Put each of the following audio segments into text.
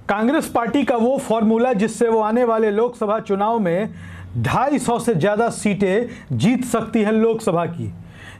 Congress party का वो formula जिससे वो आने वाले लोकसभा चुनाव में 250 से ज़्यादा सीटें जीत सकती है लोकसभा की।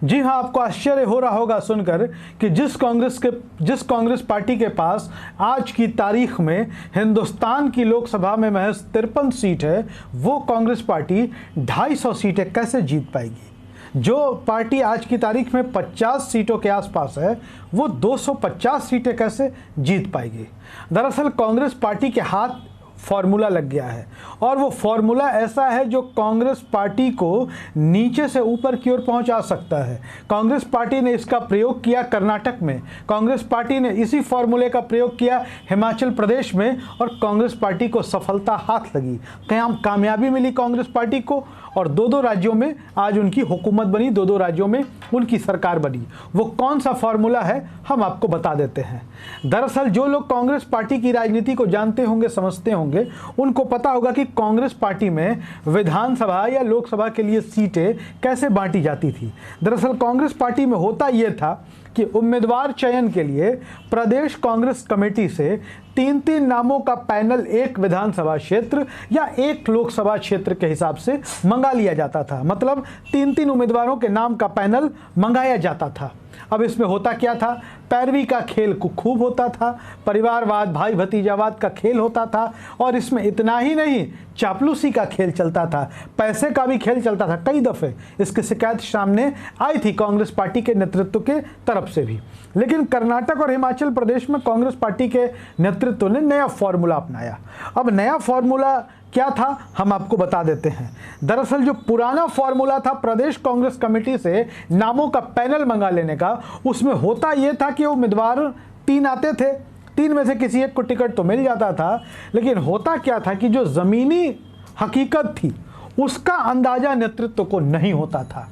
जी हां, आपको आश्चर्य हो रहा होगा सुनकर कि जिस कांग्रेस पार्टी के पास आज की तारीख में हिंदुस्तान की लोकसभा में महज 53 सीट है, वो कांग्रेस पार्टी 250 सीटें कैसे जीत पाएगी। जो पार्टी आज की तारीख में 50 सीटों के आसपास है, वो 250 सीटें कैसे जीत पाएगी। दरअसल कांग्रेस पार्टी के हाथ फॉर्मूला लग गया है और वो फॉर्मूला ऐसा है जो कांग्रेस पार्टी को नीचे से ऊपर की ओर पहुंचा सकता है। कांग्रेस पार्टी ने इसका प्रयोग किया कर्नाटक में, कांग्रेस पार्टी ने इसी फॉर्मूले का प्रयोग किया हिमाचल प्रदेश में और कांग्रेस पार्टी को सफलता हाथ लगी, कामयाबी मिली कांग्रेस पार्टी को और दो राज्यों में आज उनकी हुकूमत बनी, दो राज्यों में उनकी सरकार बनी। वो कौन सा फॉर्मूला है हम आपको बता देते हैं। दरअसल जो लोग कांग्रेस पार्टी की राजनीति को जानते होंगे, समझते होंगे, उनको पता होगा कि कांग्रेस पार्टी में विधानसभा या लोकसभा के लिए सीटें कैसे बांटी जाती थी। दरअसल कांग्रेस पार्टी में होता यह था कि उम्मीदवार चयन के लिए प्रदेश कांग्रेस कमेटी से 3-3 नामों का पैनल एक विधानसभा क्षेत्र या एक लोकसभा क्षेत्र के हिसाब से मंगा लिया जाता था। मतलब 3-3 उम्मीदवारों के नाम का पैनल मंगाया जाता था। अब इसमें होता क्या था, पैरवी का खेल खूब होता था, परिवारवाद, भाई भतीजावाद का खेल होता था और इसमें इतना ही नहीं, चापलूसी का खेल चलता था, पैसे का भी खेल चलता था। कई दफ़े इसकी शिकायत सामने आई थी कांग्रेस पार्टी के नेतृत्व के तरफ से भी। लेकिन कर्नाटक और हिमाचल प्रदेश में कांग्रेस पार्टी के नेतृत्व ने नया फॉर्मूला अपनाया। अब नया फॉर्मूला क्या था हम आपको बता देते हैं। दरअसल जो पुराना फॉर्मूला था प्रदेश कांग्रेस कमेटी से नामों का पैनल मंगा लेने का, उसमें होता यह था कि उम्मीदवार 3 आते थे, 3 में से किसी एक को टिकट तो मिल जाता था, लेकिन होता क्या था कि जो ज़मीनी हकीकत थी उसका अंदाजा नेतृत्व को नहीं होता था।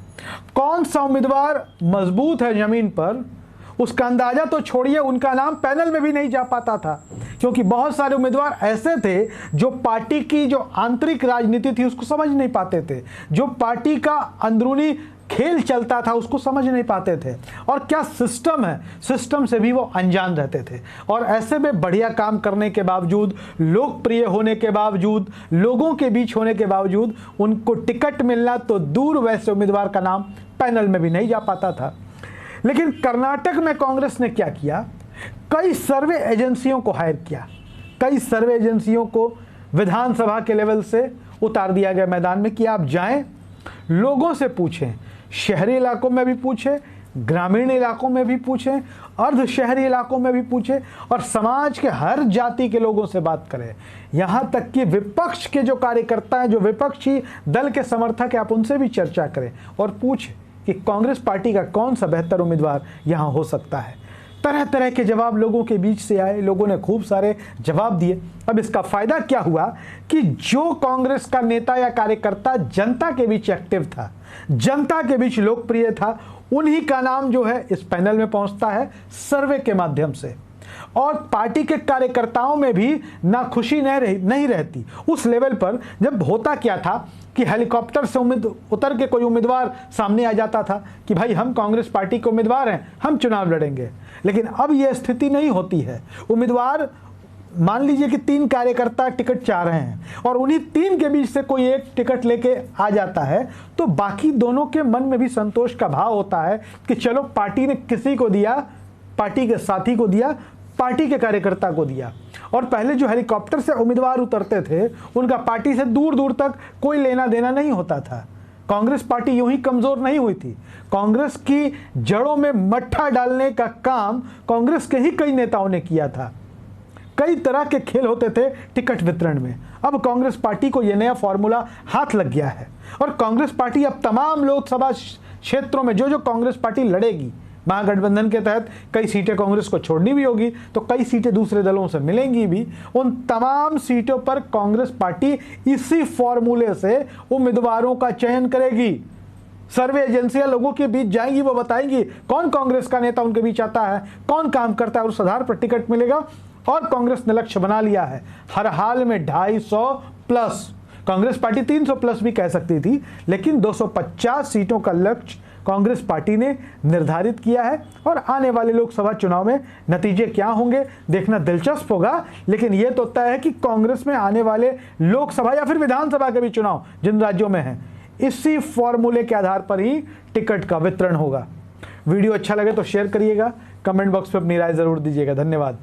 कौन सा उम्मीदवार मजबूत है ज़मीन पर उसका अंदाजा तो छोड़िए, उनका नाम पैनल में भी नहीं जा पाता था, क्योंकि बहुत सारे उम्मीदवार ऐसे थे जो पार्टी की जो आंतरिक राजनीति थी उसको समझ नहीं पाते थे, जो पार्टी का अंदरूनी खेल चलता था उसको समझ नहीं पाते थे और क्या सिस्टम है, सिस्टम से भी वो अनजान रहते थे। और ऐसे में बढ़िया काम करने के बावजूद, लोकप्रिय होने के बावजूद, लोगों के बीच होने के बावजूद उनको टिकट मिलना तो दूर, वैसे उम्मीदवार का नाम पैनल में भी नहीं जा पाता था। लेकिन कर्नाटक में कांग्रेस ने क्या किया, कई सर्वे एजेंसियों को हायर किया, कई सर्वे एजेंसियों को विधानसभा के लेवल से उतार दिया गया मैदान में कि आप जाएं, लोगों से पूछें, शहरी इलाकों में भी पूछें, ग्रामीण इलाकों में भी पूछें, अर्ध शहरी इलाकों में भी पूछें और समाज के हर जाति के लोगों से बात करें। यहाँ तक कि विपक्ष के जो कार्यकर्ता हैं, जो विपक्षी दल के समर्थक हैं, आप उनसे भी चर्चा करें और पूछें कि कांग्रेस पार्टी का कौन सा बेहतर उम्मीदवार यहाँ हो सकता है। तरह तरह के जवाब लोगों के बीच से आए, लोगों ने खूब सारे जवाब दिए। अब इसका फायदा क्या हुआ कि जो कांग्रेस का नेता या कार्यकर्ता जनता के बीच एक्टिव था, जनता के बीच लोकप्रिय था, उन्हीं का नाम जो है इस पैनल में पहुंचता है सर्वे के माध्यम से। और पार्टी के कार्यकर्ताओं में भी ना खुशी नहीं रहती उस लेवल पर। जब होता क्या था कि हेलीकॉप्टर से उतर के कोई उम्मीदवार सामने आ जाता था कि भाई हम कांग्रेस पार्टी के उम्मीदवार हैं, हम चुनाव लड़ेंगे, लेकिन अब यह स्थिति नहीं होती है। उम्मीदवार, मान लीजिए कि 3 कार्यकर्ता टिकट चाह रहे हैं और उन्हीं 3 के बीच से कोई एक टिकट लेके आ जाता है, तो बाकी दोनों के मन में भी संतोष का भाव होता है कि चलो पार्टी ने किसी को दिया, पार्टी के साथी को दिया, पार्टी के कार्यकर्ता को दिया। और पहले जो हेलीकॉप्टर से उम्मीदवार उतरते थे उनका पार्टी से दूर दूर तक कोई लेना देना नहीं होता था। कांग्रेस पार्टी यूं ही कमजोर नहीं हुई थी। कांग्रेस की जड़ों में मट्ठा डालने का काम कांग्रेस के ही कई नेताओं ने किया था। कई तरह के खेल होते थे टिकट वितरण में। अब कांग्रेस पार्टी को यह नया फॉर्मूला हाथ लग गया है और कांग्रेस पार्टी अब तमाम लोकसभा क्षेत्रों में जो कांग्रेस पार्टी लड़ेगी, महागठबंधन के तहत कई सीटें कांग्रेस को छोड़नी भी होगी तो कई सीटें दूसरे दलों से मिलेंगी भी, उन तमाम सीटों पर कांग्रेस पार्टी इसी फॉर्मूले से उम्मीदवारों का चयन करेगी। सर्वे एजेंसियां लोगों के बीच जाएंगी, वो बताएंगी कौन कांग्रेस का नेता उनके बीच आता है, कौन काम करता है, उस आधार पर टिकट मिलेगा। और कांग्रेस ने लक्ष्य बना लिया है हर हाल में 250+। कांग्रेस पार्टी 300+ भी कह सकती थी, लेकिन 250 सीटों का लक्ष्य कांग्रेस पार्टी ने निर्धारित किया है और आने वाले लोकसभा चुनाव में नतीजे क्या होंगे देखना दिलचस्प होगा। लेकिन यह तो तय है कि कांग्रेस में आने वाले लोकसभा या फिर विधानसभा के भी चुनाव जिन राज्यों में हैं, इसी फॉर्मूले के आधार पर ही टिकट का वितरण होगा। वीडियो अच्छा लगे तो शेयर करिएगा, कमेंट बॉक्स में अपनी राय जरूर दीजिएगा। धन्यवाद।